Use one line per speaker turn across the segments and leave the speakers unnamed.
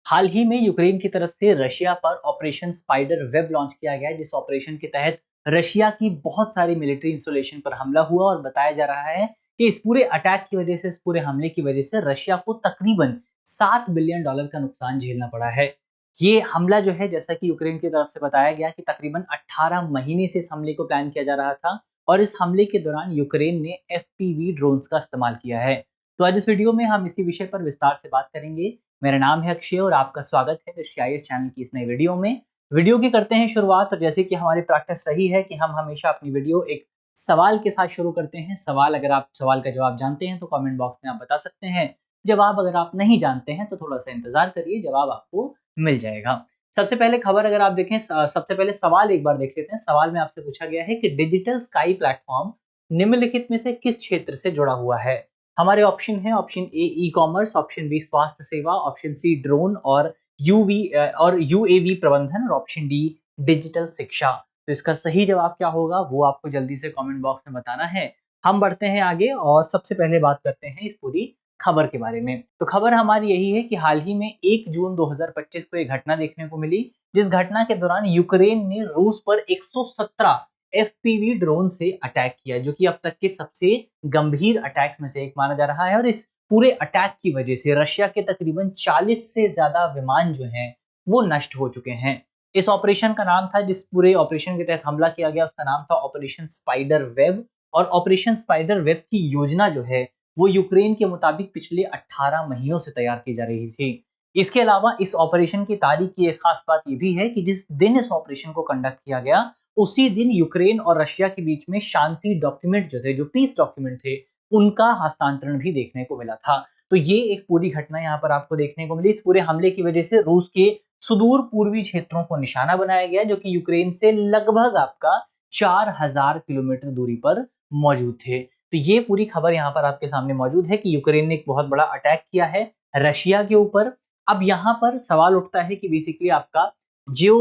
हाल ही में यूक्रेन की तरफ से रशिया पर ऑपरेशन स्पाइडर वेब लॉन्च किया गया है, जिस ऑपरेशन के तहत रशिया की बहुत सारी मिलिट्री इंस्टॉलेशन पर हमला हुआ और बताया जा रहा है कि इस पूरे अटैक की वजह से, इस पूरे हमले की वजह से रशिया को तकरीबन $7 बिलियन का नुकसान झेलना पड़ा है। ये हमला जो है, जैसा कि यूक्रेन की तरफ से बताया गया कि तकरीबन 18 महीने से इस हमले को प्लान किया जा रहा था और इस हमले के दौरान यूक्रेन ने एफपीवी ड्रोन्स का इस्तेमाल किया है। तो आज इस वीडियो में हम इसी विषय पर विस्तार से बात करेंगे। मेरा नाम है अक्षय और आपका स्वागत है सीआईएस चैनल की इस नई वीडियो में। वीडियो की करते हैं शुरुआत, और जैसे कि हमारी प्रैक्टिस रही है कि हम हमेशा अपनी वीडियो एक सवाल के साथ शुरू करते हैं। सवाल, अगर आप सवाल का जवाब जानते हैं तो कमेंट बॉक्स में आप बता सकते हैं। जवाब अगर आप नहीं जानते हैं तो थोड़ा सा इंतजार करिए, जवाब आपको मिल जाएगा। सबसे पहले खबर अगर आप देखें, सबसे पहले सवाल एक बार देख लेते हैं। सवाल में आपसे पूछा गया है कि डिजिटल स्काई प्लेटफॉर्म निम्नलिखित में से किस क्षेत्र से जुड़ा हुआ है। हमारे ऑप्शन है, option A e commerce, option B स्वास्थ्य सेवा, ऑप्शन सी ड्रोन और यूएवी प्रबंधन, और ऑप्शन डी डिजिटल शिक्षा। तो इसका सही जवाब क्या होगा वो आपको जल्दी से कमेंट बॉक्स में बताना है। हम बढ़ते हैं आगे और सबसे पहले बात करते हैं इस पूरी खबर के बारे में। तो खबर हमारी यही है कि हाल ही में 1 जून 2025 को एक घटना देखने को मिली, जिस घटना के दौरान यूक्रेन ने रूस पर 117 एफपीवी ड्रोन से अटैक किया, जो कि अब तक के सबसे गंभीर अटैक्स में से एक माना जा रहा है। और इस पूरे अटैक की वजह से रशिया के तकरीबन 40 से ज्यादा विमान जो हैं वो नष्ट हो चुके हैं। इस ऑपरेशन का नाम था, जिस पूरे ऑपरेशन के तहत हमला किया गया, उसका नाम था ऑपरेशन स्पाइडर वेब। और ऑपरेशन स्पाइडर वेब की योजना जो है वो यूक्रेन के मुताबिक पिछले 18 महीनों से तैयार की जा रही थी। इसके अलावा इस ऑपरेशन की तारीख की एक खास बात यह भी है कि जिस दिन इस ऑपरेशन को कंडक्ट किया गया, उसी दिन यूक्रेन और रशिया के बीच में शांति डॉक्यूमेंट जो थे, जो पीस डॉक्यूमेंट थे, उनका हस्तांतरण भी देखने को मिला था। तो ये एक पूरी घटना यहाँ पर आपको देखने को मिली। इस पूरे हमले की वजह से रूस के सुदूर पूर्वी क्षेत्रों को निशाना बनाया गया, जो कि यूक्रेन से लगभग आपका 4000 किलोमीटर दूरी पर मौजूद थे। तो ये पूरी खबर यहाँ पर आपके सामने मौजूद है कि यूक्रेन ने एक बहुत बड़ा अटैक किया है रशिया के ऊपर। अब यहाँ पर सवाल उठता है कि बेसिकली आपका जो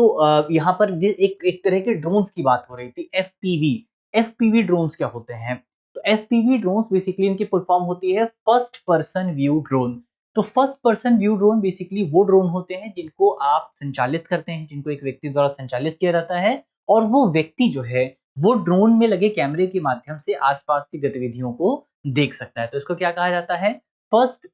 यहाँ पर एक एक तरह के ड्रोन्स की बात हो रही थी, एफपीवी। एफपीवी ड्रोन्स क्या होते हैं? तो एफपीवी ड्रोन्स बेसिकली इनकी फुल फॉर्म होती है फर्स्ट पर्सन व्यू ड्रोन। तो first person view drone basically वो ड्रोन होते हैं जिनको आप संचालित करते हैं, जिनको एक व्यक्ति द्वारा संचालित किया जाता है, और वो व्यक्ति जो है वो ड्रोन में लगे कैमरे के माध्यम से आसपास की गतिविधियों को देख सकता है। तो इसको क्या कहा जाता है? First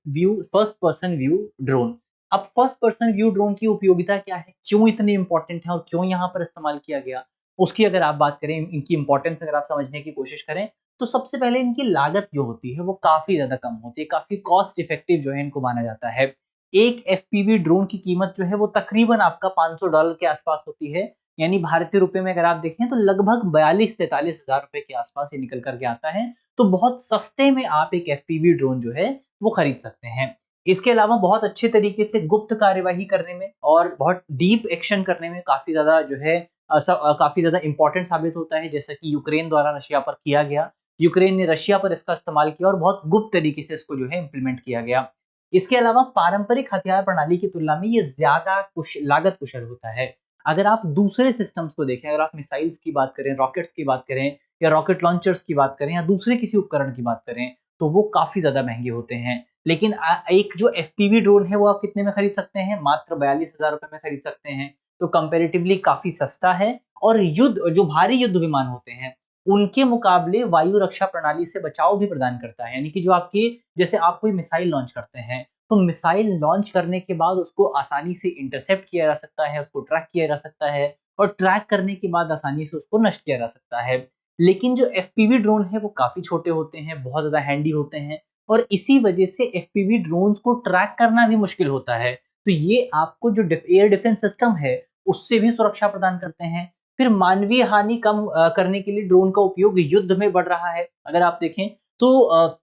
person view drone. अब फर्स्ट पर्सन व्यू ड्रोन की उपयोगिता क्या है, क्यों इतनी इंपॉर्टेंट है और क्यों यहाँ पर इस्तेमाल किया गया, उसकी अगर आप बात करें, इनकी इंपॉर्टेंस अगर आप समझने की कोशिश करें, तो सबसे पहले इनकी लागत जो होती है वो काफी ज्यादा कम होती है, काफी कॉस्ट इफेक्टिव जो है इनको माना जाता है। एक एफपीवी ड्रोन की कीमत जो है वो तकरीबन आपका $500 के आसपास होती है। यानी भारतीय रुपए में अगर आप देखें तो लगभग 42-43 हजार रुपए के आसपास ये निकल करके आता है। तो बहुत सस्ते में आप एक एफपीवी ड्रोन जो है वो खरीद सकते हैं। इसके अलावा बहुत अच्छे तरीके से गुप्त कार्यवाही करने में और बहुत डीप एक्शन करने में काफी ज्यादा जो है काफी ज्यादा इंपॉर्टेंट साबित होता है, जैसा कि यूक्रेन द्वारा रशिया पर किया गया। यूक्रेन ने रशिया पर इसका इस्तेमाल किया और बहुत गुप्त तरीके से इसको जो है इम्प्लीमेंट किया गया। इसके अलावा पारंपरिक हथियार प्रणाली की तुलना में ये ज्यादा लागत कुशल होता है। अगर आप दूसरे सिस्टम्स को देखें, अगर आप मिसाइल्स की बात करें, रॉकेट्स की बात करें, या रॉकेट लॉन्चर्स की बात करें, या दूसरे किसी उपकरण की बात करें, तो वो काफी ज्यादा महंगे होते हैं। लेकिन एक जो एफपीवी ड्रोन है वो आप कितने में खरीद सकते हैं? मात्र 42,000 रुपए में खरीद सकते हैं। तो कंपेरेटिवली काफी सस्ता है। और जो भारी युद्ध विमान होते हैं उनके मुकाबले वायु रक्षा प्रणाली से बचाव भी प्रदान करता है। यानी कि जो आपके, जैसे आप कोई मिसाइल लॉन्च करते हैं, तो मिसाइल लॉन्च करने के बाद उसको आसानी से इंटरसेप्ट किया जा सकता है, उसको ट्रैक किया जा सकता है, और ट्रैक करने के बाद आसानी से उसको नष्ट किया जा सकता है। लेकिन जो एफपीवी ड्रोन है वो काफी छोटे होते हैं, बहुत ज्यादा हैंडी होते हैं, और इसी वजह से एफपीवी ड्रोन्स को ट्रैक करना भी मुश्किल होता है। तो ये आपको जो एयर डिफेंस सिस्टम है उससे भी सुरक्षा प्रदान करते हैं। फिर मानवीय हानि कम करने के लिए ड्रोन का उपयोग युद्ध में बढ़ रहा है। अगर आप देखें तो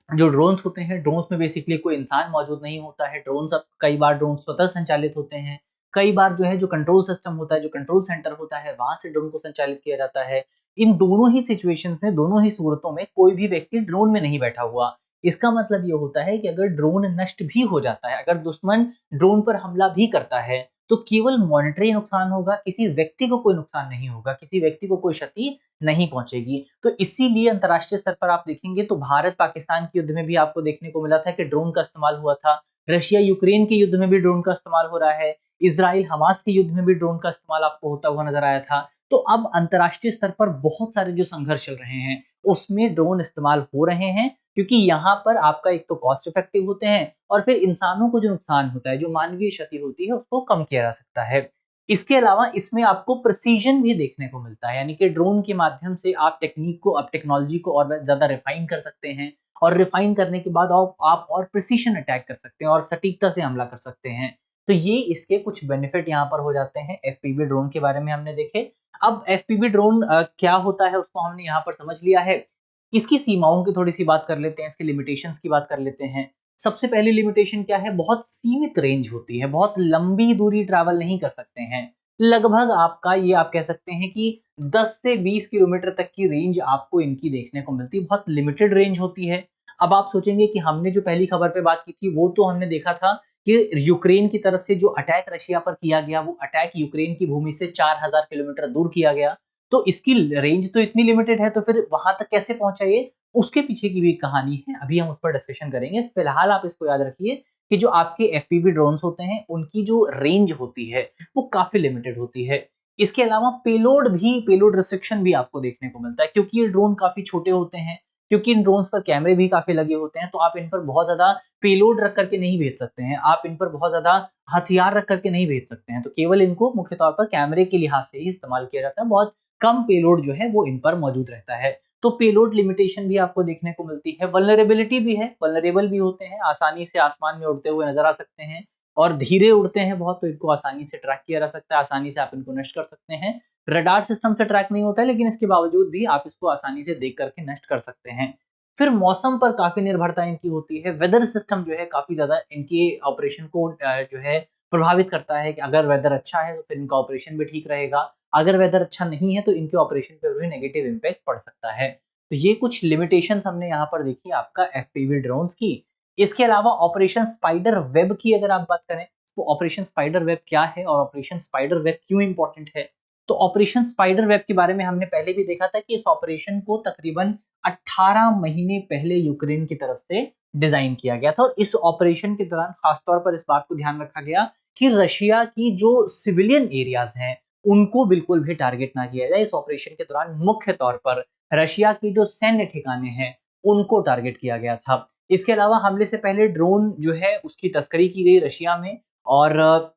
जो ड्रोन्स होते हैं, ड्रोन्स में बेसिकली कोई इंसान मौजूद नहीं होता है। ड्रोन्स, अब कई बार ड्रोन स्वतः संचालित होते हैं, कई बार जो है जो कंट्रोल सिस्टम होता है, जो कंट्रोल सेंटर होता है, वहां से ड्रोन को संचालित किया जाता है। इन दोनों ही सिचुएशंस में, दोनों ही सूरतों में कोई भी व्यक्ति ड्रोन में नहीं बैठा हुआ। इसका मतलब ये होता है कि अगर ड्रोन नष्ट भी हो जाता है, अगर दुश्मन ड्रोन पर हमला भी करता है, तो केवल मॉनिटरी नुकसान होगा, किसी व्यक्ति को कोई नुकसान नहीं होगा, किसी व्यक्ति को कोई क्षति नहीं पहुंचेगी। तो इसीलिए अंतर्राष्ट्रीय स्तर पर आप देखेंगे तो भारत पाकिस्तान के युद्ध में भी आपको देखने को मिला था कि ड्रोन का इस्तेमाल हुआ था। रशिया यूक्रेन के युद्ध में भी ड्रोन का इस्तेमाल हो रहा है, इजराइल हमास के युद्ध में भी ड्रोन का इस्तेमाल आपको होता हुआ नजर आया था। तो अब अंतरराष्ट्रीय स्तर पर बहुत सारे जो संघर्ष चल रहे हैं उसमें ड्रोन इस्तेमाल हो रहे हैं, क्योंकि यहाँ पर आपका एक तो कॉस्ट इफेक्टिव होते हैं और फिर इंसानों को जो नुकसान होता है, जो मानवीय क्षति होती है, उसको कम किया जा सकता है। इसके अलावा इसमें आपको प्रिसीजन भी देखने को मिलता है, यानी कि ड्रोन के माध्यम से आप टेक्निक को, आप टेक्नोलॉजी को और ज्यादा रिफाइन कर सकते हैं, और रिफाइन करने के बाद आप और प्रिसीजन अटैक कर सकते हैं और सटीकता से हमला कर सकते हैं। तो ये इसके कुछ बेनिफिट यहाँ पर हो जाते हैं। एफपीवी ड्रोन के बारे में हमने देखे। अब एफपीवी ड्रोन क्या होता है उसको हमने यहाँ पर समझ लिया है। इसकी सीमाओं की थोड़ी सी बात कर लेते हैं, इसके लिमिटेशंस की बात कर लेते हैं। सबसे पहली लिमिटेशन क्या है, बहुत सीमित रेंज होती है, बहुत लंबी दूरी ट्रैवल नहीं कर सकते हैं। लगभग आपका ये आप कह सकते हैं कि 10 से 20 किलोमीटर तक की रेंज आपको इनकी देखने को मिलती है, बहुत लिमिटेड रेंज होती है। अब आप सोचेंगे कि हमने जो पहली खबर पे बात की थी वो तो हमने देखा था कि यूक्रेन की तरफ से जो अटैक रशिया पर किया गया, वो अटैक यूक्रेन की भूमि से 4000 किलोमीटर दूर किया गया। तो इसकी रेंज तो इतनी लिमिटेड है, तो फिर वहां तक कैसे पहुंचा ये, उसके पीछे की भी एक कहानी है, अभी हम उस पर डिस्कशन करेंगे। फिलहाल आप इसको याद रखिए कि जो आपके एफपीवी ड्रोन्स होते हैं उनकी जो रेंज होती है वो काफी लिमिटेड होती है। इसके अलावा पेलोड रिस्ट्रिक्शन भी आपको देखने को मिलता है, क्योंकि ये ड्रोन काफी छोटे होते हैं, क्योंकि इन ड्रोन्स पर कैमरे भी काफी लगे होते हैं, तो आप इन पर बहुत ज्यादा पेलोड रख करके नहीं भेज सकते हैं, आप इन पर बहुत ज्यादा हथियार रख करके नहीं भेज सकते हैं। तो केवल इनको मुख्य तौर पर कैमरे के लिहाज से ही इस्तेमाल किया जाता है, बहुत कम पेलोड जो है वो इन पर मौजूद रहता है। तो पेलोड लिमिटेशन भी आपको देखने को मिलती है। वल्नरेबिलिटी भी है, वल्नरेबल भी होते हैं, आसानी से आसमान में उड़ते हुए नजर आ सकते हैं और धीरे उड़ते हैं बहुत, तो इनको आसानी से ट्रैक किया जा सकता है, आसानी से आप इनको नष्ट कर सकते हैं। रडार सिस्टम से ट्रैक नहीं होता है, लेकिन इसके बावजूद भी आप इसको आसानी से देख करके नष्ट कर सकते हैं। फिर मौसम पर काफी निर्भरता इनकी होती है। वेदर सिस्टम जो है काफी ज्यादा इनके ऑपरेशन को जो है प्रभावित करता है, कि अगर वेदर अच्छा है तो फिर इनका ऑपरेशन भी ठीक रहेगा, अगर वेदर अच्छा नहीं है तो इनके ऑपरेशन पर भी नेगेटिव इम्पैक्ट पड़ सकता है। तो ये कुछ लिमिटेशंस हमने यहाँ पर देखी आपका एफपीवी ड्रोन्स की। इसके अलावा ऑपरेशन स्पाइडर वेब की अगर आप बात करें, तो ऑपरेशन स्पाइडर वेब क्या है और ऑपरेशन स्पाइडर वेब क्यों इंपॉर्टेंट है। तो ऑपरेशन स्पाइडर वेब के बारे में हमने पहले भी देखा था कि इस ऑपरेशन को तकरीबन 18 महीने पहले यूक्रेन की तरफ से डिजाइन किया गया था, और इस ऑपरेशन के दौरान खासतौर पर इस बात को ध्यान रखा गया कि रशिया की जो सिविलियन एरियाज हैं उनको बिल्कुल भी टारगेट ना किया जाए। इस ऑपरेशन के दौरान मुख्य तौर पर रशिया की जो सैन्य ठिकाने हैं उनको टारगेट किया गया था। इसके अलावा हमले से पहले ड्रोन जो है उसकी तस्करी की गई रशिया में, और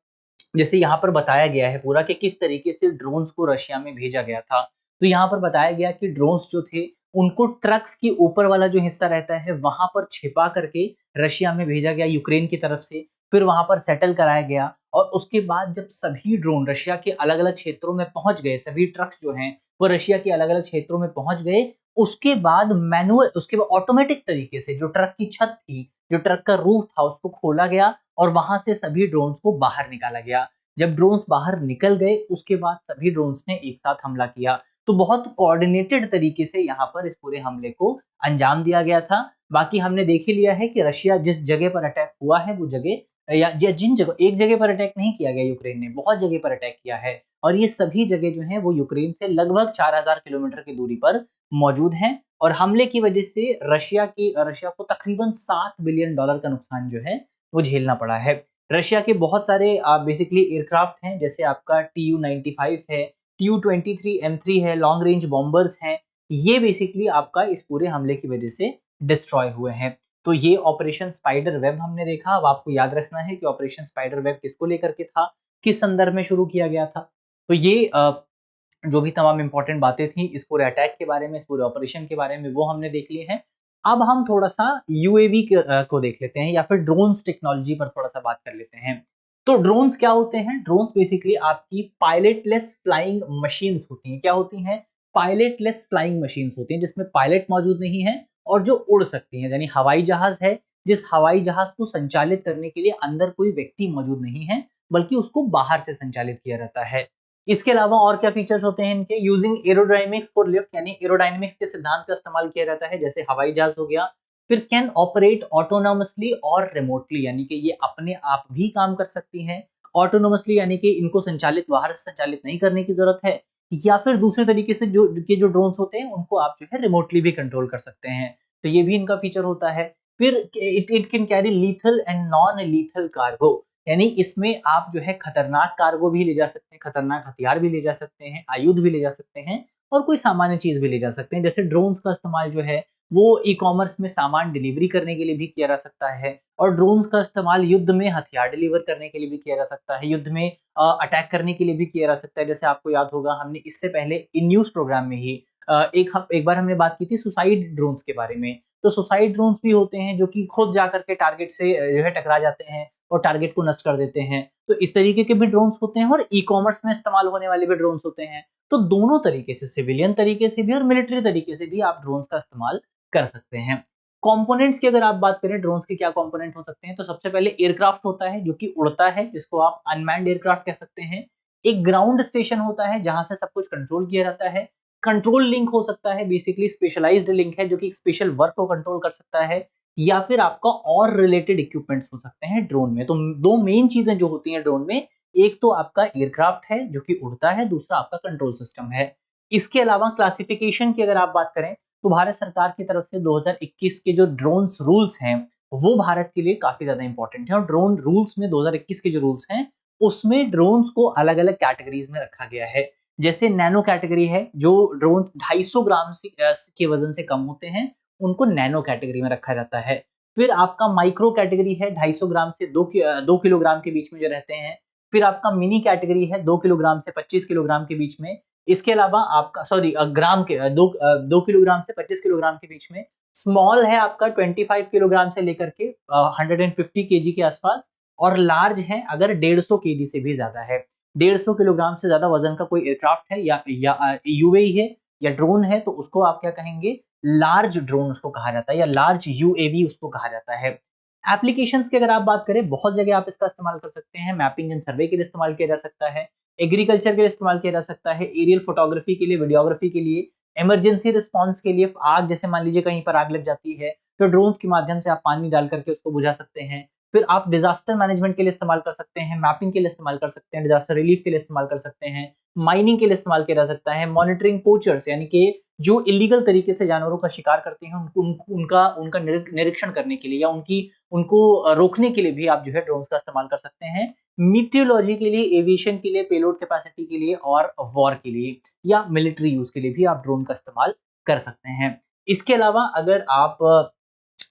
जैसे यहाँ पर बताया गया है पूरा कि किस तरीके से ड्रोन्स को रशिया में भेजा गया था। तो यहाँ पर बताया गया कि ड्रोन्स जो थे उनको ट्रक्स के ऊपर वाला जो हिस्सा रहता है वहां पर छिपा करके रशिया में भेजा गया यूक्रेन की तरफ से, फिर वहां पर सेटल कराया गया, और उसके बाद जब सभी ड्रोन रशिया के अलग अलग क्षेत्रों में पहुंच गए, सभी ट्रक्स जो हैं वो रशिया के अलग अलग क्षेत्रों में पहुंच गए, उसके बाद उसके बाद ऑटोमेटिक तरीके से जो ट्रक की छत थी, जो ट्रक का रूफ था, उसको खोला गया और वहां से सभी ड्रोन्स को बाहर निकाला गया। जब ड्रोन्स बाहर निकल गए उसके बाद सभी ड्रोन्स ने एक साथ हमला किया। तो बहुत कोऑर्डिनेटेड तरीके से यहाँ पर इस पूरे हमले को अंजाम दिया गया था। बाकी हमने देख ही लिया है कि रशिया जिस जगह पर अटैक हुआ है वो जगह, या जिन जगह, एक जगह पर अटैक नहीं किया गया, यूक्रेन ने बहुत जगह पर अटैक किया है, और ये सभी जगह जो हैं वो यूक्रेन से लगभग 4000 किलोमीटर की दूरी पर मौजूद हैं। और हमले की वजह से रशिया को तकरीबन $7 बिलियन का नुकसान जो है वो झेलना पड़ा है। रशिया के बहुत सारे बेसिकली एयरक्राफ्ट हैं, जैसे आपका TU-95 है, TU-23M3 है, लॉन्ग रेंज बॉम्बर्स हैं, ये बेसिकली आपका इस पूरे हमले की वजह से डिस्ट्रॉय हुए हैं। तो ये ऑपरेशन स्पाइडर वेब हमने देखा। अब आपको याद रखना है कि ऑपरेशन स्पाइडर वेब किसको लेकर के था, किस संदर्भ में शुरू किया गया था। तो ये जो भी तमाम इंपॉर्टेंट बातें थी इस पूरे अटैक के बारे में, इस पूरे ऑपरेशन के बारे में, वो हमने देख लिए हैं। अब हम थोड़ा सा यूएवी को देख लेते हैं, या फिर ड्रोन्स टेक्नोलॉजी पर थोड़ा सा बात कर लेते हैं। तो ड्रोन्स क्या होते हैं? ड्रोन्स बेसिकली आपकी पायलटलेस फ्लाइंग मशीन्स होती हैं। क्या होती हैं? पायलटलेस फ्लाइंग मशीन्स होती हैं, जिसमें पायलट मौजूद नहीं है और जो उड़ सकती हैं, यानी हवाई जहाज है जिस हवाई जहाज को संचालित करने के लिए अंदर कोई व्यक्ति मौजूद नहीं है, बल्कि उसको बाहर से संचालित किया जाता है। इसके अलावा और क्या फीचर्स होते हैं इनके? यूजिंग एरोडायनेमिक्स फॉर लिफ्ट, यानी एरोडायनेमिक्स के सिद्धांत का इस्तेमाल किया जाता है, जैसे हवाई जहाज हो गया। फिर कैन ऑपरेट ऑटोनोमसली और रिमोटली, यानी कि ये अपने आप भी काम कर सकती हैं। ऑटोनोमसली यानी कि इनको संचालित बाहर से संचालित नहीं करने की जरूरत है, या फिर दूसरे तरीके से जो ड्रोन्स होते हैं उनको आप जो है रिमोटली भी कंट्रोल कर सकते हैं। तो ये भी इनका फीचर होता है। फिर it it can carry lethal and non lethal cargo, यानी इसमें आप जो है खतरनाक कार्गो भी ले जा सकते हैं, खतरनाक हथियार भी ले जा सकते हैं, आयुध भी ले जा सकते हैं और कोई सामान्य चीज भी ले जा सकते हैं। जैसे ड्रोन्स का इस्तेमाल जो है वो ई कॉमर्स में सामान डिलीवरी करने के लिए भी किया जा सकता है, और ड्रोन्स का इस्तेमाल युद्ध में हथियार डिलीवर करने के लिए भी किया जा सकता है, युद्ध में अटैक करने के लिए भी किया जा सकता है। जैसे आपको याद होगा हमने इससे पहले इन न्यूज प्रोग्राम में ही एक बार हमने बात की थी सुसाइड ड्रोन्स के बारे में। तो सुसाइड ड्रोन्स भी होते हैं जो कि खुद जाकर के टारगेट से जो है टकरा जाते हैं और टारगेट को नष्ट कर देते हैं। तो इस तरीके के भी ड्रोन्स होते हैं और ई कॉमर्स में इस्तेमाल होने वाले भी ड्रोन्स होते हैं। तो दोनों तरीके से, सिविलियन तरीके से भी और मिलिट्री तरीके से भी आप ड्रोन्स का इस्तेमाल कर सकते हैं। कंपोनेंट्स की अगर आप बात करें, ड्रोन्स के क्या कंपोनेंट हो सकते हैं, तो सबसे पहले एयरक्राफ्ट होता है जो कि उड़ता है, जिसको आप अनमैन्ड एयरक्राफ्ट कह सकते हैं। एक ग्राउंड स्टेशन होता है जहां से सब कुछ कंट्रोल किया जाता है। कंट्रोल लिंक हो सकता है, बेसिकली स्पेशलाइज्ड लिंक है जो कि स्पेशल वर्क को कंट्रोल कर सकता है, या फिर आपका और रिलेटेड इक्विपमेंट्स हो सकते हैं ड्रोन में। तो दो मेन चीजें जो होती हैं ड्रोन में, एक तो आपका एयरक्राफ्ट है जो कि उड़ता है, दूसरा आपका कंट्रोल सिस्टम है। इसके अलावा क्लासिफिकेशन की अगर आप बात करें, तो भारत सरकार की तरफ से 2021 के जो ड्रोन्स रूल्स हैं वो भारत के लिए काफी ज्यादा इंपॉर्टेंट है। और ड्रोन रूल्स में 2021 के जो रूल्स हैं उसमें ड्रोन्स को अलग अलग कैटेगरीज में रखा गया है। जैसे नैनो कैटेगरी है, जो ड्रोन 250 ग्राम के वजन से कम होते हैं उनको नैनो कैटेगरी में रखा जाता है। फिर आपका माइक्रो कैटेगरी है, 250 ग्राम से 2 किलोग्राम के बीच में जो रहते हैं। फिर आपका मिनी कैटेगरी है, 2 किलोग्राम से 25 किलोग्राम के बीच में। इसके अलावा आपका ग्राम के 2 किलोग्राम से 25 किलोग्राम के बीच में। स्मॉल है आपका 25 किलोग्राम से लेकर के 150 केजी के आसपास। और लार्ज है अगर 150 केजी से भी ज्यादा है, 150 किलोग्राम से ज्यादा वजन का कोई एयरक्राफ्ट है या यूएवी है या ड्रोन है, तो उसको आप क्या कहेंगे, लार्ज ड्रोन उसको कहा जाता है, या लार्ज यूएवी उसको कहा जाता है। एप्लीकेशंस की अगर आप बात करें, बहुत जगह आप इसका इस्तेमाल कर सकते हैं। मैपिंग एंड सर्वे के लिए इस्तेमाल किया जा सकता है, एग्रीकल्चर के लिए इस्तेमाल किया जा सकता है, एरियल फोटोग्राफी के लिए, वीडियोग्राफी के लिए, इमरजेंसी रिस्पांस के लिए। आग जैसे मान लीजिए कहीं पर आग लग जाती है तो ड्रोन्स के माध्यम से आप पानी डाल करके उसको बुझा सकते हैं। फिर आप डिजास्टर मैनेजमेंट के लिए इस्तेमाल कर सकते हैं, मैपिंग के लिए इस्तेमाल कर सकते हैं, डिजास्टर रिलीफ के लिए इस्तेमाल कर सकते हैं, माइनिंग के लिए इस्तेमाल किया जा सकता है, मॉनिटरिंग पोचर्स यानी कि जो इलीगल तरीके से जानवरों का शिकार करते हैं उनका उनका निरीक्षण करने के लिए या उनको रोकने के लिए भी आप जो है ड्रोन्स का इस्तेमाल कर सकते हैं। मीटियोलॉजी के लिए, एविएशन के लिए, पेलोड कैपेसिटी के लिए और वॉर के लिए या मिलिट्री यूज के लिए भी आप ड्रोन का इस्तेमाल कर सकते हैं। इसके अलावा अगर आप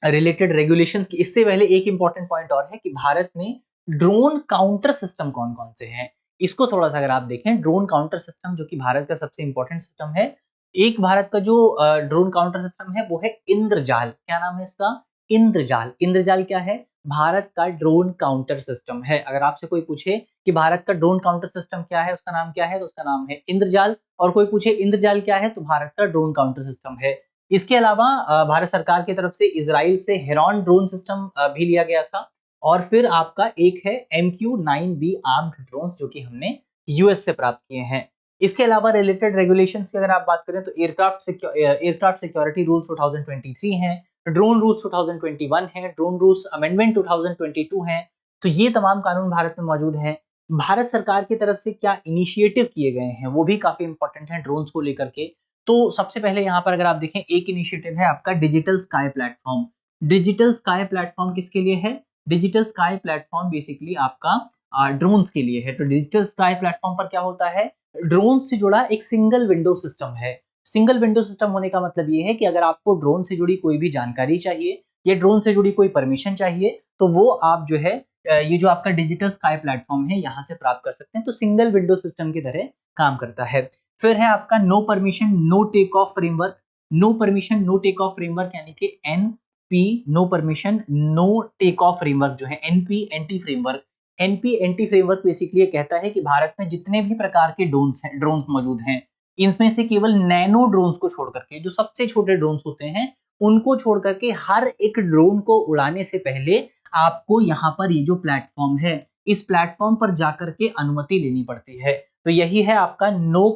रिलेटेड रेगुलेशंस की, इससे पहले एक इंपॉर्टेंट पॉइंट और है कि भारत में ड्रोन काउंटर सिस्टम कौन कौन से हैं। इसको थोड़ा सा अगर आप देखें, ड्रोन काउंटर सिस्टम जो कि भारत का सबसे इंपॉर्टेंट सिस्टम है, एक भारत का जो ड्रोन काउंटर सिस्टम है वो है इंद्रजाल। क्या नाम है इसका? इंद्रजाल। इंद्रजाल क्या है? भारत का ड्रोन काउंटर सिस्टम है। अगर आपसे कोई पूछे कि भारत का ड्रोन काउंटर सिस्टम क्या है, उसका नाम क्या है, तो उसका नाम है इंद्रजाल। और कोई पूछे इंद्रजाल क्या है, तो भारत का ड्रोन काउंटर सिस्टम है। इसके अलावा भारत सरकार की तरफ से इजराइल से हेरॉन ड्रोन सिस्टम भी लिया गया था। और फिर आपका एक है MQ-9B आर्म्ड ड्रोन जो कि हमने यूएस से प्राप्त किए हैं। इसके अलावा रिलेटेड रेगुलेशंस की अगर आप बात करें तो एयरक्राफ्ट सिक्योरिटी रूल्स 2023 हैं, ड्रोन रूल्स 2021 हैं, ड्रोन रूल्स अमेंडमेंट 2022 हैं। तो ये तमाम कानून भारत में मौजूद हैं। भारत सरकार की तरफ से क्या इनिशिएटिव किए गए हैं वो भी काफी इंपॉर्टेंट है ड्रोन्स को लेकर के। तो सबसे पहले यहाँ पर अगर आप देखें, एक इनिशिएटिव है आपका digital sky platform. Digital sky platform किसके लिए है? डिजिटल स्काई प्लेटफॉर्म बेसिकली आपका ड्रोन्स के लिए है। तो डिजिटल स्काई प्लेटफॉर्म पर क्या होता है, ड्रोन से जुड़ा एक सिंगल विंडो सिस्टम है। सिंगल विंडो सिस्टम होने का मतलब ये है कि अगर आपको ड्रोन से जुड़ी कोई भी जानकारी चाहिए या ड्रोन से जुड़ी कोई परमिशन चाहिए, तो वो आप जो है ये जो आपका डिजिटल स्काई प्लेटफॉर्म है यहाँ से प्राप्त कर सकते हैं। तो सिंगल विंडो सिस्टम की तरह काम करता है। फिर है आपका no permission no take off framework. No permission no take off framework यानी कि NP, no permission no take off framework जो है NP anti framework. NP anti framework basically ये कहता है कि भारत में जितने भी प्रकार के ड्रोन्स मौजूद हैं, इनमें से केवल नैनो ड्रोन्स को छोड़ करके, जो सबसे छोटे ड्रोन्स होते हैं उनको छोड़ करके, हर एक ड्रोन को उड़ाने से पहले आपको यहाँ पर ये जो प्लेटफॉर्म है, इस प्लेटफॉर्म पर जाकर के अनुमति लेनी पड़ती है। तो यही है आपका no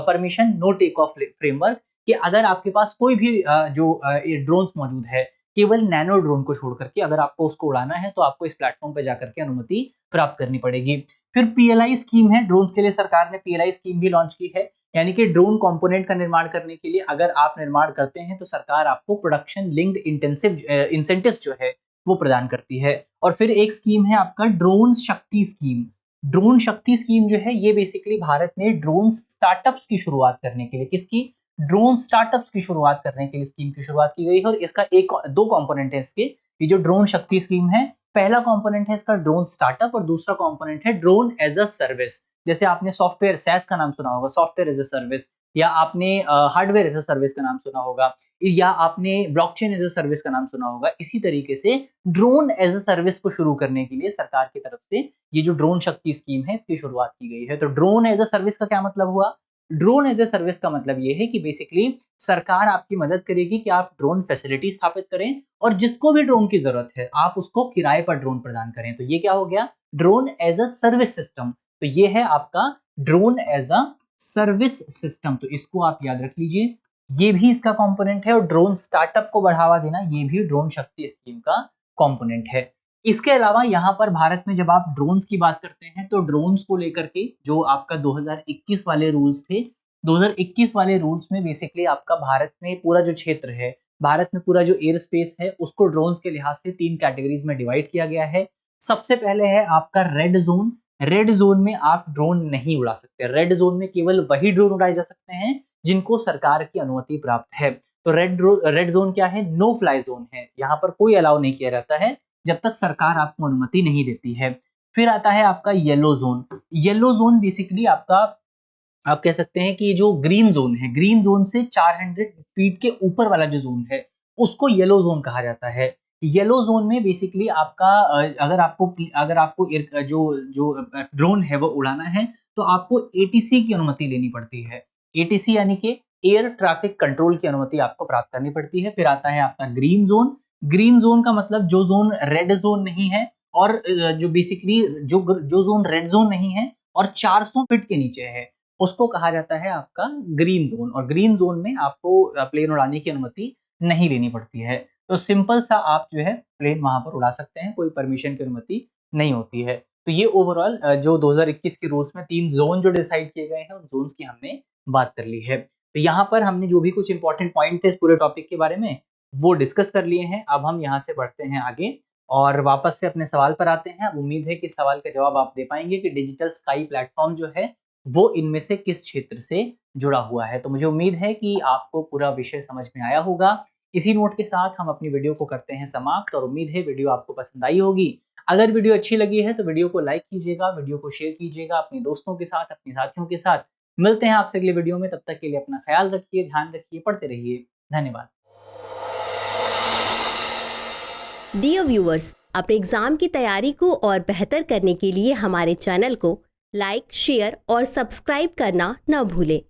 permission no take off framework, कि अगर आपके पास कोई भी जो ड्रोन्स मौजूद है, केवल नैनो ड्रोन को छोड़ करके अगर आपको उसको उड़ाना है तो आपको इस प्लेटफॉर्म पर जाकर के अनुमति प्राप्त करनी पड़ेगी। फिर पीएलआई स्कीम है, ड्रोन्स के लिए सरकार ने पीएलआई स्कीम भी लॉन्च की है, यानी कि ड्रोन कंपोनेंट का निर्माण करने के लिए अगर आप निर्माण करते हैं तो सरकार आपको प्रोडक्शन लिंक्ड इंसेंटिव्स जो है वो प्रदान करती है। और फिर एक स्कीम है आपका ड्रोन शक्ति स्कीम। ड्रोन शक्ति स्कीम जो है ये बेसिकली भारत में ड्रोन स्टार्टअप्स की शुरुआत करने के लिए, किसकी? ड्रोन स्टार्टअप्स की शुरुआत करने के लिए स्कीम की शुरुआत की गई है। और इसका एक दो कंपोनेंट है इसके, ये जो ड्रोन शक्ति स्कीम है, पहला कंपोनेंट है इसका ड्रोन स्टार्टअप और दूसरा कंपोनेंट है ड्रोन एज अ सर्विस। जैसे आपने सॉफ्टवेयर सैस का नाम सुना होगा, सॉफ्टवेयर एज अ सर्विस, या आपने हार्डवेयर एज अ सर्विस का नाम सुना होगा, या आपने ब्लॉकचेन एज अ सर्विस का नाम सुना होगा। इसी तरीके से ड्रोन एज अ सर्विस को शुरू करने के लिए सरकार की तरफ से ये जो ड्रोन शक्ति स्कीम है इसकी शुरुआत की गई है। तो ड्रोन एज अ सर्विस का क्या मतलब हुआ? ड्रोन एज ए सर्विस का मतलब ये है कि बेसिकली सरकार आपकी मदद करेगी कि आप ड्रोन फैसिलिटी स्थापित करें और जिसको भी ड्रोन की जरूरत है आप उसको किराए पर ड्रोन प्रदान करें। तो ये क्या हो गया? Drone as a service system. तो ये है आपका drone as a service system, तो इसको आप याद रख लीजिए, ये भी इसका कंपोनेंट है। और ड्रोन स्टार्टअप को बढ़ावा देना ये भी ड्रोन शक्ति स्कीम का कंपोनेंट है। इसके अलावा यहाँ पर भारत में जब आप ड्रोन्स की बात करते हैं तो ड्रोन्स को लेकर के जो आपका 2021 वाले रूल्स थे, 2021 वाले रूल्स में बेसिकली आपका भारत में पूरा जो क्षेत्र है, भारत में पूरा जो एयर स्पेस है उसको ड्रोन्स के लिहाज से 3 कैटेगरीज में डिवाइड किया गया है। सबसे पहले है आपका रेड जोन। रेड जोन में आप ड्रोन नहीं उड़ा सकते। रेड जोन में केवल वही ड्रोन उड़ाए जा सकते हैं जिनको सरकार की अनुमति प्राप्त है। तो रेड जोन क्या है? नो फ्लाई जोन है, यहाँ पर कोई अलाउ नहीं किया जाता है जब तक सरकार आपको अनुमति नहीं देती है। फिर आता है आपका yellow zone. Yellow zone basically आपका, आप कह सकते हैं कि जो ग्रीन जोन है, ग्रीन जोन से 400 फीट के ऊपर वाला जो जोन है उसको येलो जोन कहा जाता है। येलो जोन में बेसिकली आपका अगर आपको जो जो ड्रोन है वो उड़ाना है तो आपको एटीसी की अनुमति लेनी पड़ती है। एटीसी यानी कि एयर ट्रैफिक कंट्रोल की अनुमति आपको प्राप्त करनी पड़ती है। फिर आता है आपका ग्रीन जोन। ग्रीन जोन का मतलब जो जोन रेड जोन नहीं है और जो बेसिकली जो जोन रेड जोन नहीं है और 400 फीट के नीचे है उसको कहा जाता है आपका ग्रीन जोन। और ग्रीन जोन में आपको प्लेन उड़ाने की अनुमति नहीं लेनी पड़ती है। तो सिंपल सा आप जो है प्लेन वहां पर उड़ा सकते हैं, कोई परमिशन की अनुमति नहीं होती है। तो ये ओवरऑल जो 2021 के रूल्स में 3 जोन जो डिसाइड किए गए हैं उन जोन्स की हमने बात कर ली है। तो यहाँ पर हमने जो भी कुछ इंपॉर्टेंट पॉइंट थे इस पूरे टॉपिक के बारे में वो डिस्कस कर लिए हैं। अब हम यहाँ से बढ़ते हैं आगे और वापस से अपने सवाल पर आते हैं। अब उम्मीद है कि सवाल का जवाब आप दे पाएंगे कि डिजिटल स्काई प्लेटफॉर्म जो है वो इनमें से किस क्षेत्र से जुड़ा हुआ है। तो मुझे उम्मीद है कि आपको पूरा विषय समझ में आया होगा। इसी नोट के साथ हम अपनी वीडियो को करते हैं समाप्त और उम्मीद है वीडियो आपको पसंद आई होगी। अगर वीडियो अच्छी लगी है तो वीडियो को लाइक कीजिएगा, वीडियो को शेयर कीजिएगा अपने दोस्तों के साथ, अपने साथियों के साथ। मिलते हैं आपसे अगले वीडियो में, तब तक के लिए अपना ख्याल रखिए, ध्यान रखिए, पढ़ते रहिए। धन्यवाद।
डियर व्यूअर्स, अपने एग्जाम की तैयारी को और बेहतर करने के लिए हमारे चैनल को लाइक, शेयर और सब्सक्राइब करना न भूलें।